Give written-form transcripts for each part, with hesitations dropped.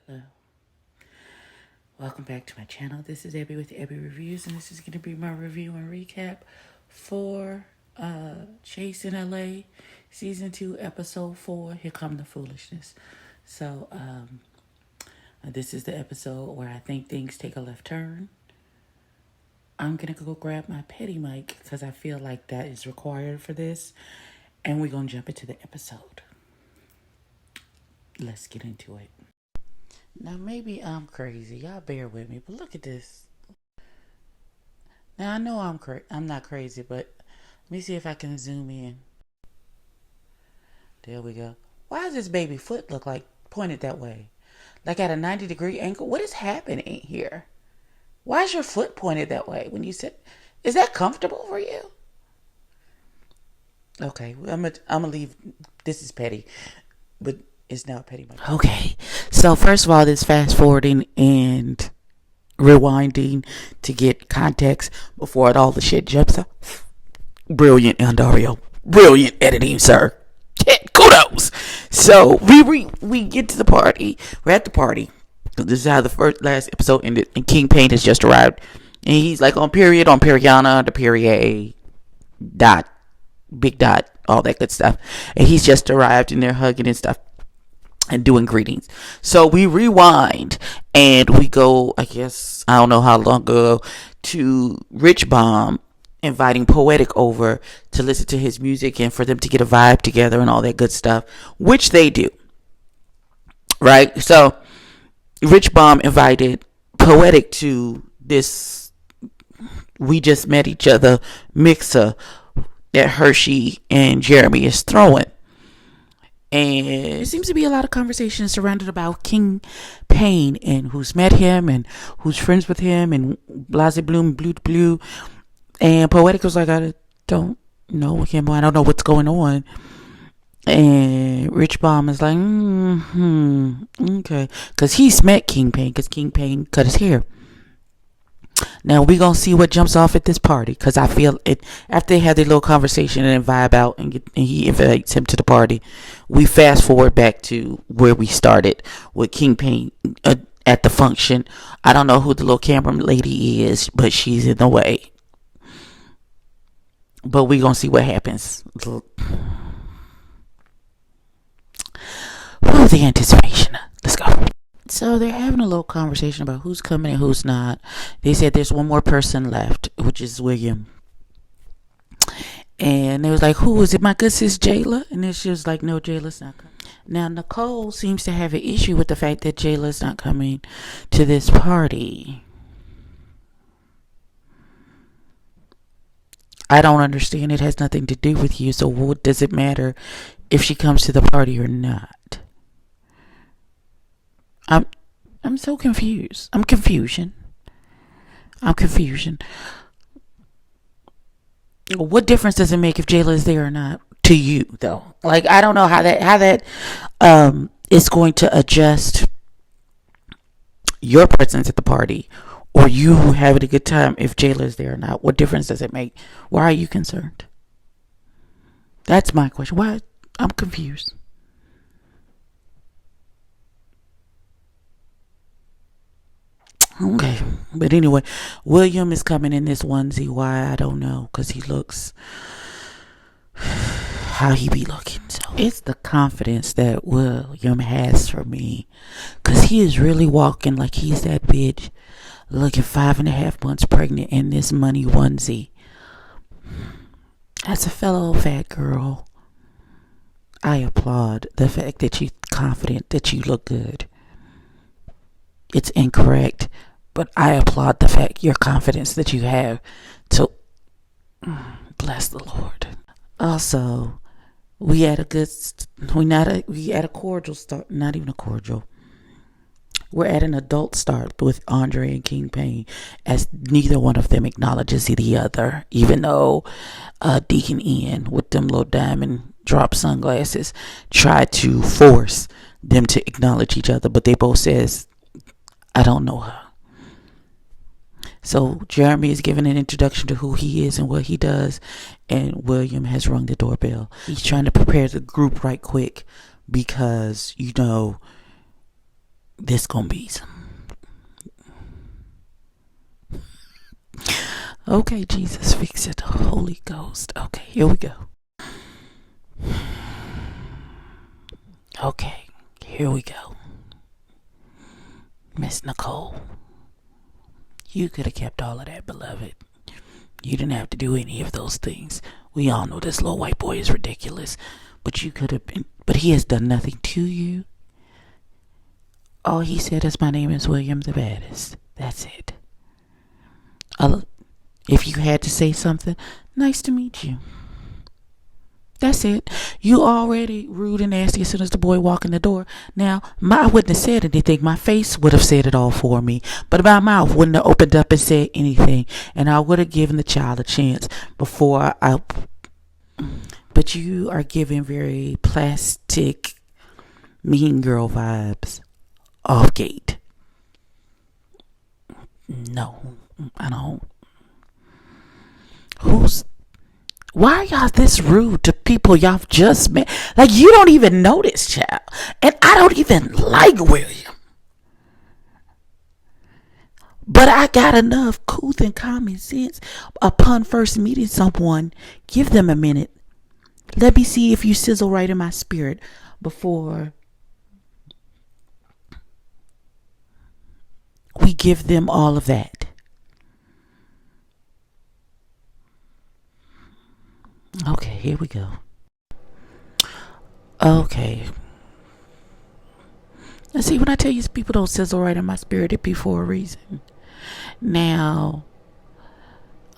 Hello. Welcome back to my channel. This is Abby with Abby Reviews, and this is going to be my review and recap for Chase in LA, Season 2, Episode 4, Here Come the Foolishness. So, this is the episode where I think things take a left turn. I'm going to go grab my petty mic because I feel like that is required for this, and we're going to jump into the episode. Let's get into it. Now, maybe I'm crazy. Y'all bear with me, but look at this. Now, I know I'm not crazy, but let me see if I can zoom in. There we go. Why does this baby foot look like pointed that way? Like at a 90-degree angle? What is happening here? Why is your foot pointed that way when you sit? Is that comfortable for you? Okay, I'm gonna leave. This is petty, but it's now petty. Okay, so first of all, this fast forwarding and rewinding to get context before all the shit jumps up. Brilliant, Andario. Brilliant editing, sir. Kudos. So we get to the party. We're at the party. This is how the last episode ended, and King Pain has just arrived, and he's like on Periana, the Perrier dot, big dot, all that good stuff, and he's just arrived, and they're hugging and stuff and doing greetings. So we rewind and we go, I guess, I don't know how long ago, to Rich Bomb inviting Poetic over to listen to his music and for them to get a vibe together and all that good stuff, which they do. Right? So Rich Bomb invited Poetic to this we just met each other mixer that Hershey and Jeremy is throwing. And it seems to be a lot of conversation surrounded about King Pain and who's met him and who's friends with him and Blase Bloom, Blue. And Poetic was like, I don't know him. I don't know what's going on. And Rich Bomb is like, okay. Because he's met King Pain because King Pain cut his hair. Now we gonna see what jumps off at this party, because I feel it after they have their little conversation and vibe out and he invites him to the party. We fast forward back to where we started with King Pain at the function. I don't know who the little camera lady is, but she's in the way. But we gonna see what happens. Oh, the anticipation. Let's go. So they're having a little conversation about who's coming and who's not. They said there's one more person left, which is William. And they was like, who is it? My good sis Jayla? And then she was like, no, Jayla's not coming. Now Nicole seems to have an issue with the fact that Jayla's not coming to this party. I don't understand. It has nothing to do with you. So what does it matter if she comes to the party or not? I'm so confused. I'm confusion. What difference does it make if Jayla is there or not to you, though? Like, I don't know how that is going to adjust your presence at the party or you having a good time if Jayla is there or not. What difference does it make? Why are you concerned? That's my question. Why? I'm confused. Okay, but anyway, William is coming in this onesie. Why? I don't know, because he looks how he be looking. So it's the confidence that William has for me, because he is really walking like he's that bitch looking 5.5 months pregnant in this money onesie. As a fellow fat girl, I applaud the fact that you're confident that you look good. It's incorrect, but I applaud the fact, your confidence that you have. So, bless the Lord. Also, we had a cordial start, not even a cordial. We're at an adult start with Andre and King Pain, as neither one of them acknowledges the other, even though Deacon Ian, with them little diamond drop sunglasses, tried to force them to acknowledge each other, but they both says, I don't know her. So Jeremy is giving an introduction to who he is and what he does, and William has rung the doorbell. He's trying to prepare the group right quick because, This gonna be some. Okay, Jesus, fix it. Holy Ghost. Okay, here we go. Okay, here we go. Miss Nicole, you could have kept all of that, beloved. You didn't have to do any of those things. We all know this little white boy is ridiculous, but you could have been. But he has done nothing to you. All he said is, "My name is William the Baddest." That's it. If you had to say something, "Nice to meet you." That's it. You already rude and nasty as soon as the boy walked in the door. Now, I wouldn't have said anything. My face would have said it all for me. But my mouth wouldn't have opened up and said anything. And I would have given the child a chance before I... But you are giving very plastic, mean girl vibes off gate. No, I don't. Why are y'all this rude to people y'all just met? Like, you don't even know this child. And I don't even like William. But I got enough couth and common sense. Upon first meeting someone, give them a minute. Let me see if you sizzle right in my spirit before we give them all of that. Okay, here we go. Okay. Now, see, when I tell you people don't sizzle right in my spirit, it be for a reason. Now,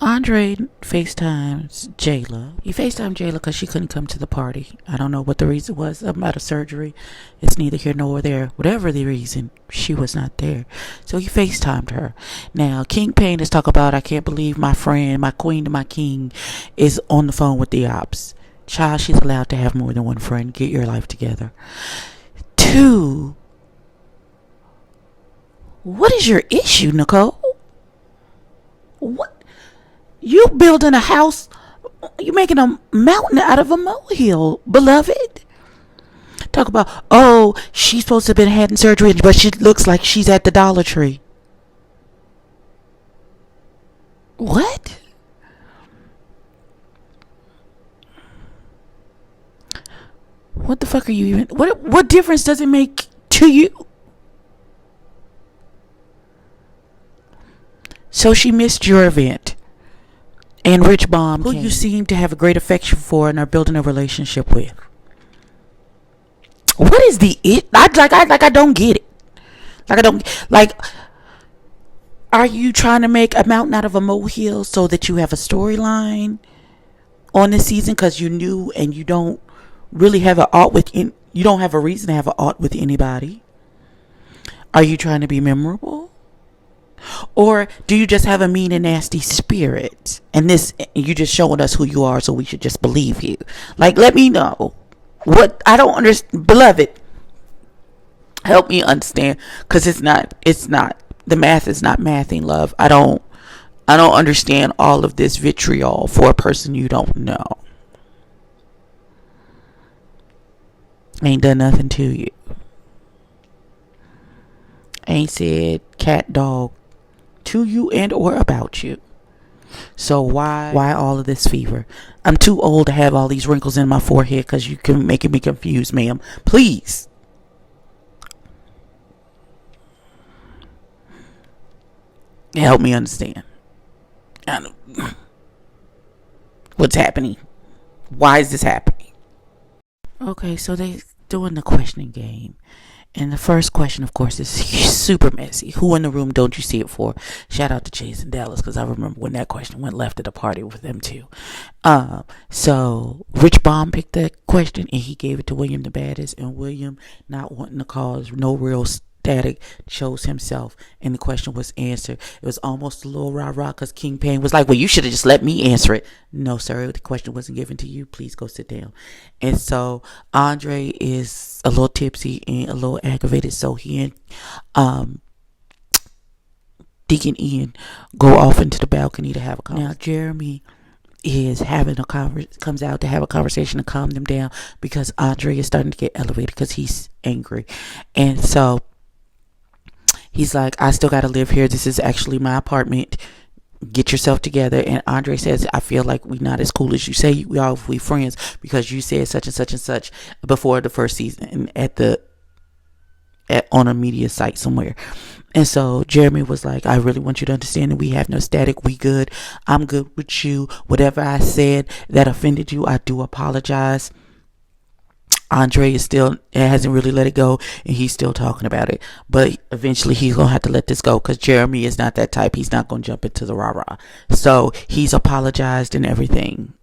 Andre FaceTimes Jayla. He FaceTimed Jayla because she couldn't come to the party. I don't know what the reason was. I'm out of surgery. It's neither here nor there. Whatever the reason, she was not there. So he FaceTimed her. Now, King Payne is talking about, "I can't believe my friend, my queen to my king, is on the phone with the ops." Child, she's allowed to have more than one friend. Get your life together. 2, what is your issue, Nicole? What? You building a house, you making a mountain out of a molehill, beloved. Talk about, oh, she's supposed to have been having surgery, but she looks like she's at the Dollar Tree. What? What the fuck are you even, what difference does it make to you? So she missed your event. And Rich Bomb, who you seem to have a great affection for and are building a relationship with. What is the it? I don't get it. Are you trying to make a mountain out of a molehill so that you have a storyline on this season because you knew and you don't really have you don't have a reason to have an art with anybody? Are you trying to be memorable? Or do you just have a mean and nasty spirit? And you just showing us who you are, so we should just believe you. Like, let me know. What I don't understand, beloved. Help me understand, because it's not. The math is not mathing, love. I don't understand all of this vitriol for a person you don't know. Ain't done nothing to you. Ain't said cat, dog to you and or about you. So why all of this fever? I'm too old to have all these wrinkles in my forehead because you can making me confused, ma'am. Please. Help me understand. What's happening? Why is this happening? Okay, so they doing the questioning game. And the first question, of course, is super messy. Who in the room don't you see it for? Shout out to Chase and Dallas, because I remember when that question went left at a party with them too. So Rich Bomb picked that question and he gave it to William the Baddest, and William, not wanting to cause no real static, chose himself, and the question was answered. It was almost a little rah-rah because King Payne was like, well, you should have just let me answer it. No, sir, the question wasn't given to you. Please go sit down. And so Andre is a little tipsy and a little aggravated, so he and Deacon Ian go off into the balcony to have a conversation. Now Jeremy is comes out to have a conversation to calm them down because Andre is starting to get elevated because he's angry. And so He's like, I still got to live here. This is actually my apartment. Get yourself together. And Andre says, I feel like we not as cool as you say we are if we friends, because you said such and such and such before the first season on a media site somewhere. And so Jeremy was like, I really want you to understand that we have no static. We good. I'm good with you. Whatever I said that offended you, I do apologize. Andre hasn't really let it go, and he's still talking about it. But eventually he's going to have to let this go, because Jeremy is not that type. He's not going to jump into the rah-rah. So he's apologized and everything.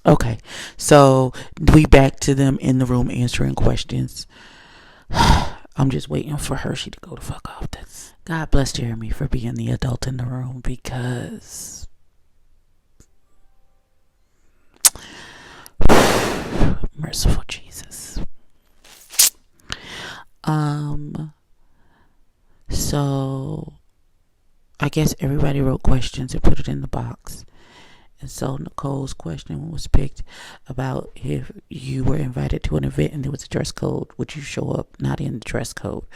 Okay. So we back to them in the room answering questions. I'm just waiting for Hershey to go the fuck off this. God bless Jeremy for being the adult in the room, because merciful Jesus. So I guess everybody wrote questions and put it in the box. And so Nicole's question was picked about if you were invited to an event and there was a dress code, would you show up not in the dress code?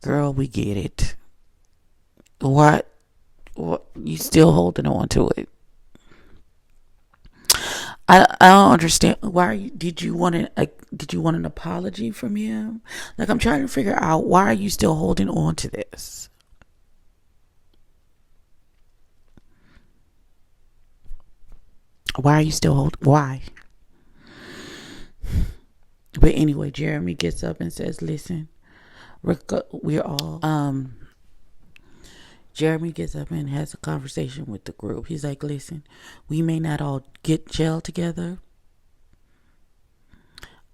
Girl, we get it. What you still holding on to it? I don't understand. Did you want an apology from him? Like, I'm trying to figure out, why are you still holding on to this? Why are you still why? But anyway, Jeremy gets up and says, listen, we're all, Jeremy gets up and has a conversation with the group. He's like, listen, we may not all gel together.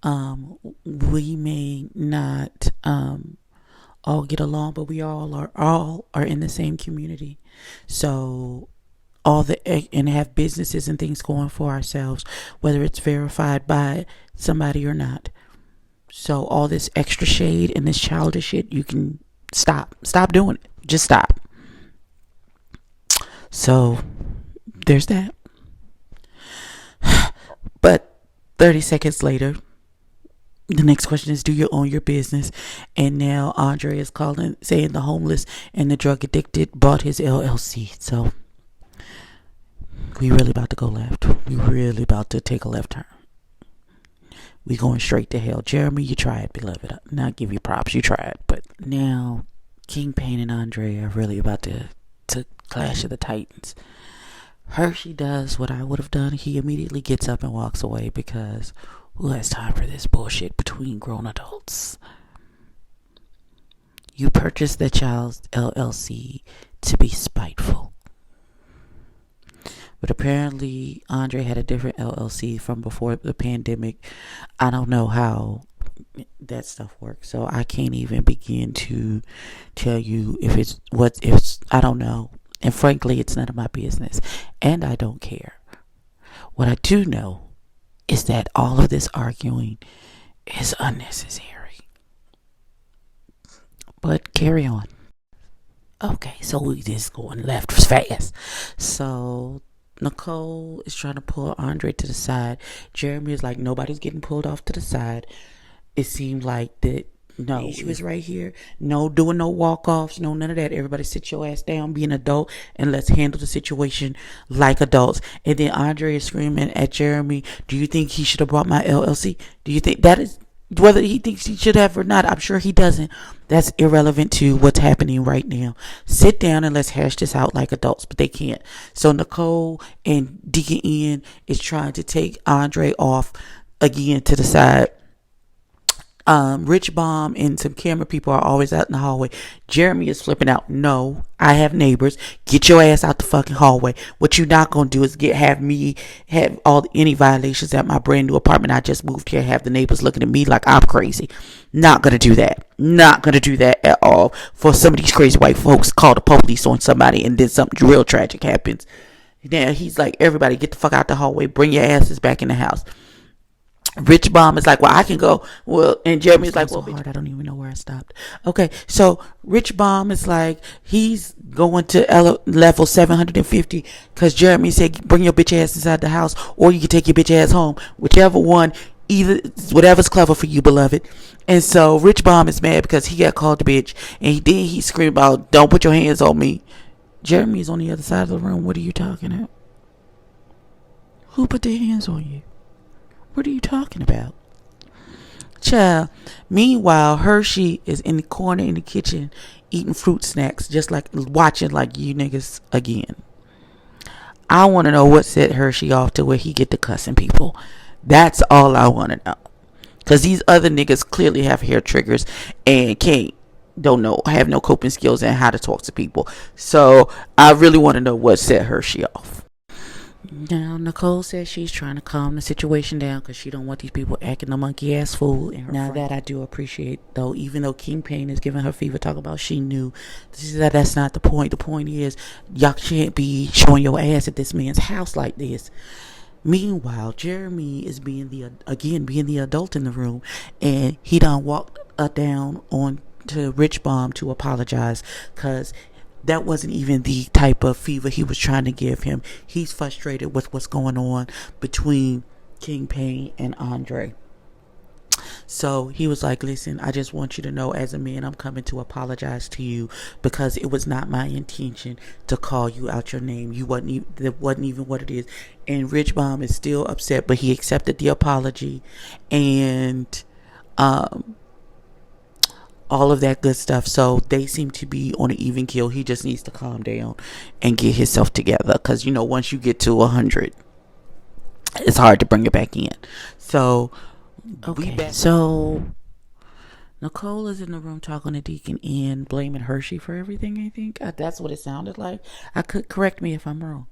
We may not all get along, but we all are in the same community. So and have businesses and things going for ourselves, whether it's verified by somebody or not. So all this extra shade and this childish shit, you can stop doing it. Just stop. So there's that. But 30 seconds later, the next question is, do you own your business? And now Andre is saying the homeless and the drug addicted bought his LLC. So we really about to go left. We really about to take a left turn. We going straight to hell. Jeremy, you tried, beloved. Not give you props. You tried. But now Kingpin and Andre are really about to clash of the titans. Hershey does what I would have done. He immediately gets up and walks away, because who has time for this bullshit between grown adults? You purchased the child's LLC to be spiteful. But apparently Andre had a different LLC from before the pandemic. I don't know how that stuff works, so I can't even begin to tell you I don't know. And frankly, it's none of my business, and I don't care. What I do know is that all of this arguing is unnecessary. But carry on. Okay, so we just going left fast. So Nicole is trying to pull Andre to the side. Jeremy is like, nobody's getting pulled off to the side. It seemed like that. No, she was right here. No doing no walk-offs, no none of that. Everybody sit your ass down, be an adult, and let's handle the situation like adults. And then Andre is screaming at Jeremy, do you think he should have brought my LLC? Do you think that is, whether he thinks he should have or not, I'm sure he doesn't. That's irrelevant to what's happening right now. Sit down and let's hash this out like adults, but they can't. So Nicole and Deacon Ian is trying to take Andre off again to the side. Rich Bomb and some camera people are always out in the hallway. Jeremy is flipping out. No, I have neighbors. Get your ass out the fucking hallway. What you not gonna do is have any violations at my brand new apartment. I just moved here. Have the neighbors looking at me like I'm crazy. Not gonna do that. Not gonna do that at all. For some of these crazy white folks call the police on somebody and then something real tragic happens. Now he's like, everybody get the fuck out the hallway. Bring your asses back in the house. Rich Bomb is like, well, I can go. Well, and Jeremy's like, well, hard. I don't even know where I stopped. Okay, so Rich Bomb is like, he's going to level 750 because Jeremy said, bring your bitch ass inside the house, or you can take your bitch ass home. Whichever one Either whatever's clever for you, beloved. And so Rich Bomb is mad because he got called a bitch, and he screamed about, "Don't put your hands on me." Jeremy's on the other side of the room. What are you talking about? Who put their hands on you? What are you talking about? Child. Meanwhile, Hershey is in the corner in the kitchen eating fruit snacks, just like watching like you niggas again. I want to know what set Hershey off to where he get to cussing people. That's all I want to know. Because these other niggas clearly have hair triggers and have no coping skills and how to talk to people. So I really want to know what set Hershey off. Now, Nicole says she's trying to calm the situation down because she don't want these people acting a monkey ass fool. Now that I do appreciate, though, even though King Pain is giving her fever talk about she knew, that's not the point. The point is, y'all can't be showing your ass at this man's house like this. Meanwhile, Jeremy is being the adult in the room, and he done walked down on to Rich Bomb to apologize because that wasn't even the type of fever he was trying to give him. He's frustrated with what's going on between King Pain and Andre. So he was like, listen, I just want you to know as a man, I'm coming to apologize to you because it was not my intention to call you out your name. That wasn't even what it is. And Rich Bomb is still upset, but he accepted the apology and all of that good stuff. So they seem to be on an even keel. He just needs to calm down and get himself together because, once you get to 100, it's hard to bring it back in. So okay, so Nicole is in the room talking to Deacon and blaming Hershey for everything. I think that's what it sounded like. I could correct me if I'm wrong.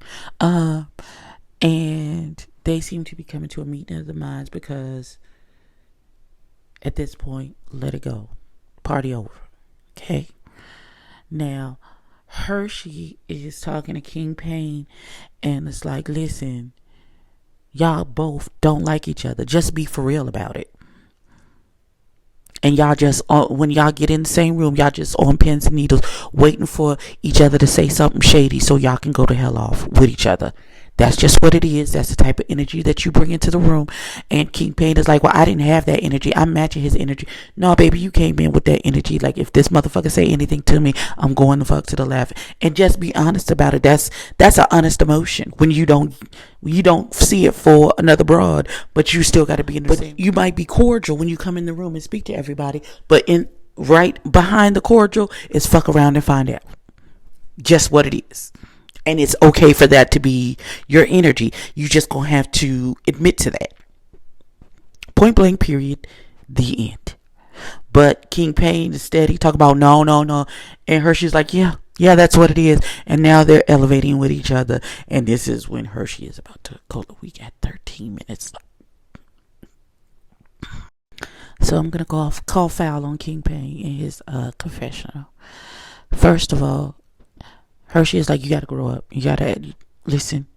And they seem to be coming to a meeting of the minds because at this point, let it go. Party over. Okay. Now, Hershey is talking to King Pain, and it's like, listen, y'all both don't like each other. Just be for real about it. And y'all just, when y'all get in the same room, y'all just on pins and needles, waiting for each other to say something shady so y'all can go to hell off with each other. That's just what it is. That's the type of energy that you bring into the room. And King Pain is like, well, I didn't have that energy. I'm matching his energy. No, baby, you came in with that energy. Like, if this motherfucker say anything to me, I'm going the fuck to the left. And just be honest about it. That's an honest emotion. When you don't see it for another broad, but you still got to be in the same. You might be cordial when you come in the room and speak to everybody, but right behind the cordial is fuck around and find out. Just what it is. And it's okay for that to be your energy. You just gonna have to admit to that. Point blank, period. The end. But King Pain is steady, talk about no. And Hershey's like, yeah, that's what it is. And now they're elevating with each other. And this is when Hershey is about to call the week at 13 minutes. So I'm gonna call foul on King Pain in his confessional. First of all, Hershey is like, you gotta grow up. You gotta listen.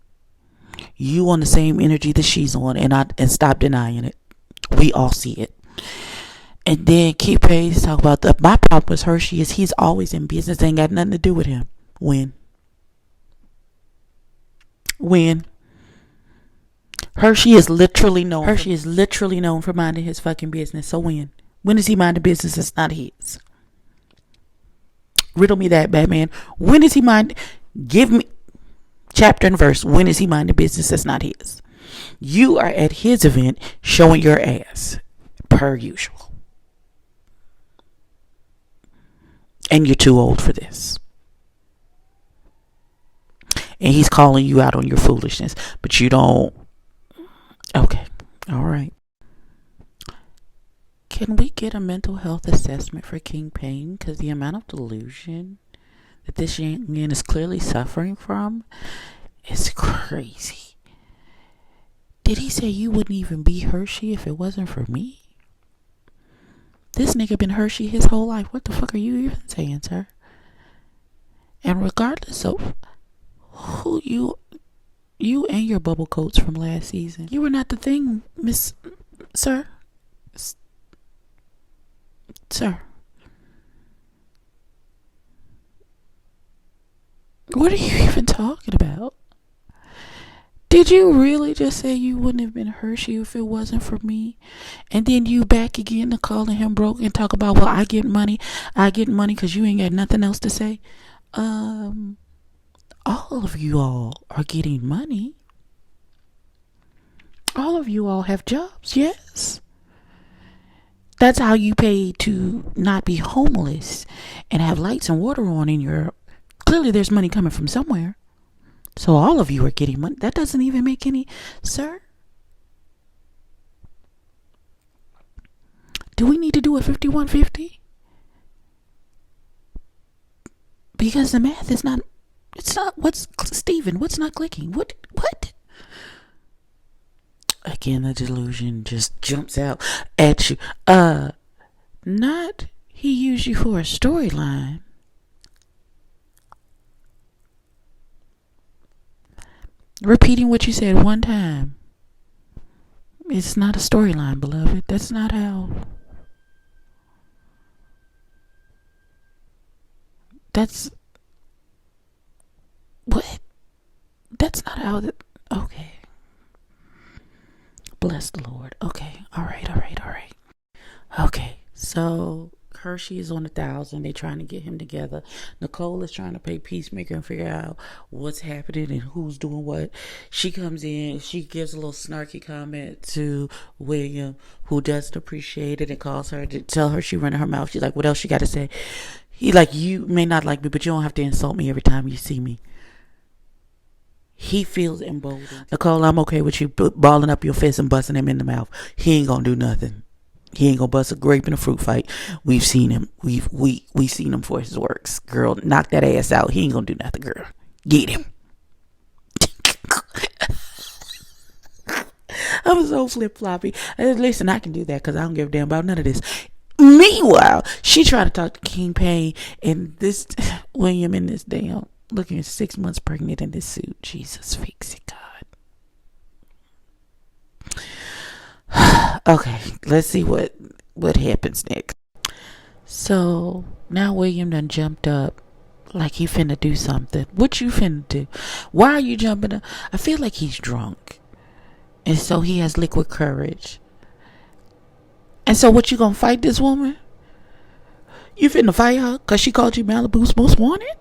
You on the same energy that she's on, and stop denying it. We all see it. And then King Pain is talking about my problem with Hershey is he's always in business. Ain't got nothing to do with him. When Hershey is literally known for minding his fucking business. So when is he minding business that's not his? Riddle me that, Batman. When is he minding? Give me chapter and verse. When is he minding business that's not his? You are at his event showing your ass, per usual. And you're too old for this. And he's calling you out on your foolishness, but you don't. Okay. All right. Can we get a mental health assessment for King Pain? Because the amount of delusion that this young man is clearly suffering from is crazy. Did he say you wouldn't even be Hershey if it wasn't for me? This nigga been Hershey his whole life. What the fuck are you even saying, sir? And regardless of who you and your bubble coats from last season, you were not the thing, Sir. What are you even talking about? Did you really just say you wouldn't have been Hershey if it wasn't for me? And then you back again to calling him broke and talk about, well, I get money because you ain't got nothing else to say. All of you all are getting money. All of you all have jobs, yes. That's how you pay to not be homeless and have lights and water on in your... Clearly there's money coming from somewhere. So all of you are getting money. That doesn't even make any... Sir? Do we need to do a 5150? Because the math is not... It's not... What's... Steven, what's not clicking? What? Again, the delusion just jumps out at you. Not... He used you for a storyline. Repeating what you said one time. It's not a storyline, beloved. That's not how... That's... What? That's not how... Okay. Bless the Lord. Okay. All right. Okay. So... Hershey is on 1,000. They're trying to get him together. Nicole is trying to play peacemaker and figure out what's happening and who's doing what. She comes in. She gives a little snarky comment to William, who doesn't appreciate it, and calls her to tell her she running her mouth. She's like, what else she got to say? He like, you may not like me, but you don't have to insult me every time you see me. He feels emboldened. Nicole, I'm okay with you balling up your fist and busting him in the mouth. He ain't gonna do nothing. He ain't gonna bust a grape in a fruit fight. We've seen him. We've seen him for his works. Girl, knock that ass out. He ain't gonna do nothing, girl. Get him. I'm so flip-floppy. Listen, I can do that because I don't give a damn about none of this. Meanwhile, she tried to talk to King Payne, and this William in this damn looking at 6 months pregnant in this suit. Jesus, fix it, God. Okay, let's see what happens next. So now William done jumped up like he finna do something. What you finna do? Why are you jumping up? I feel like he's drunk, and so he has liquid courage. And so what, you gonna fight this woman? You finna fight her because she called you Malibu's most wanted?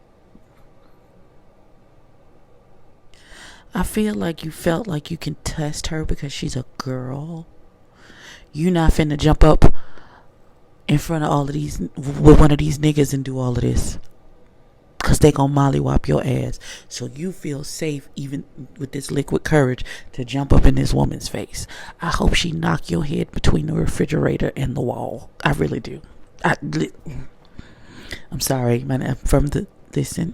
I feel like you felt like you can test her because she's a girl. You not finna jump up in front of all of these with one of these niggas and do all of this, because they gonna mollywop your ass. So you feel safe even with this liquid courage to jump up in this woman's face. I hope she knock your head between the refrigerator and the wall. I really do. I'm sorry, man. Listen,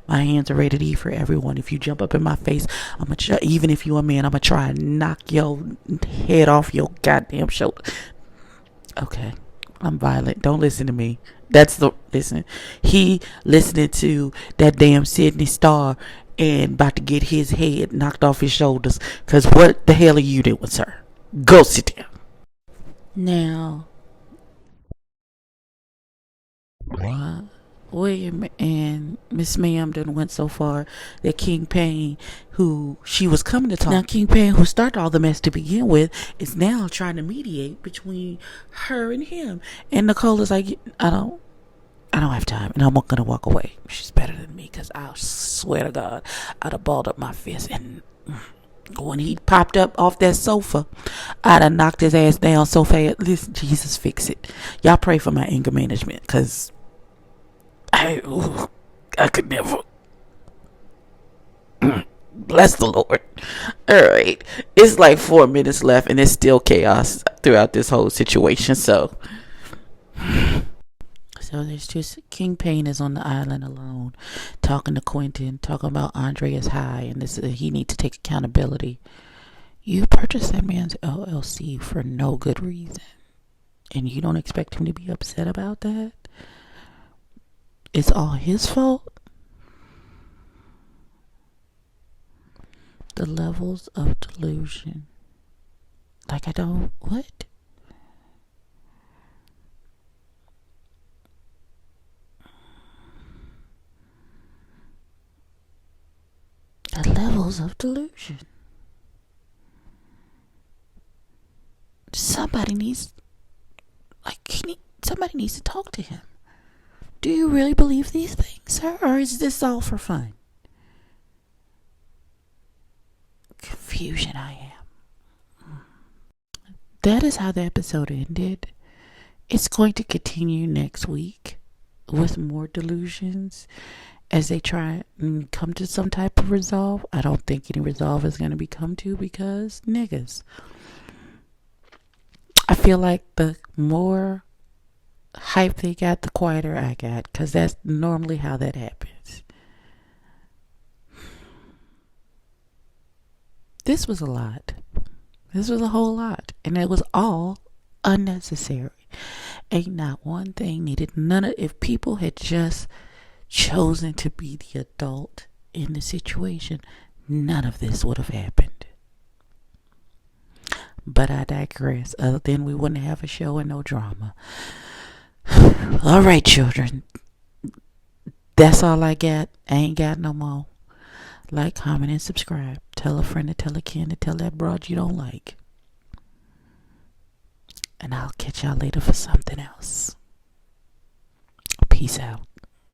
my hands are rated E for everyone. If you jump up in my face, even if you a man, I'm gonna try and knock your head off your goddamn shoulder. Okay, I'm violent. Don't listen to me. Listen. He listening to that damn Sydney Star and about to get his head knocked off his shoulders. Cause what the hell are you doing, sir? Go sit down. Now, William and Miss Ma'am done went so far that King Payne, who she was coming to talk, now King Payne, who started all the mess to begin with, is now trying to mediate between her and him. And Nicole is like, I don't have time, and I'm not gonna walk away. She's better than me, because I swear to God, I'd have balled up my fist, and when he popped up off that sofa, I'd have knocked his ass down so fast. Listen, Jesus, fix it. Y'all pray for my anger management, because I could never. Bless the Lord. Alright. It's like 4 minutes left, and it's still chaos throughout this whole situation. So there's just King Payne is on the island alone, talking to Quentin, talking about Andre is high, and he needs to take accountability. You purchased that man's LLC for no good reason, and you don't expect him to be upset about that? It's all his fault? The levels of delusion. Like, what? The levels of delusion. somebody needs to talk to him. Do you really believe these things, sir? Or is this all for fun? Confusion I am. That is how the episode ended. It's going to continue next week with more delusions as they try and come to some type of resolve. I don't think any resolve is going to be come to because niggas. I feel like the more hype they got, the quieter I got, because that's normally how that happens. This was a lot. This was a whole lot, and it was all unnecessary. Ain't not one thing needed. If people had just chosen to be the adult in the situation, none of this would have happened. But I digress. Then we wouldn't have a show and no drama. All right, children. That's all I got. I ain't got no more. Like, comment, and subscribe. Tell a friend to tell a kin to tell that broad you don't like. And I'll catch y'all later for something else. Peace out.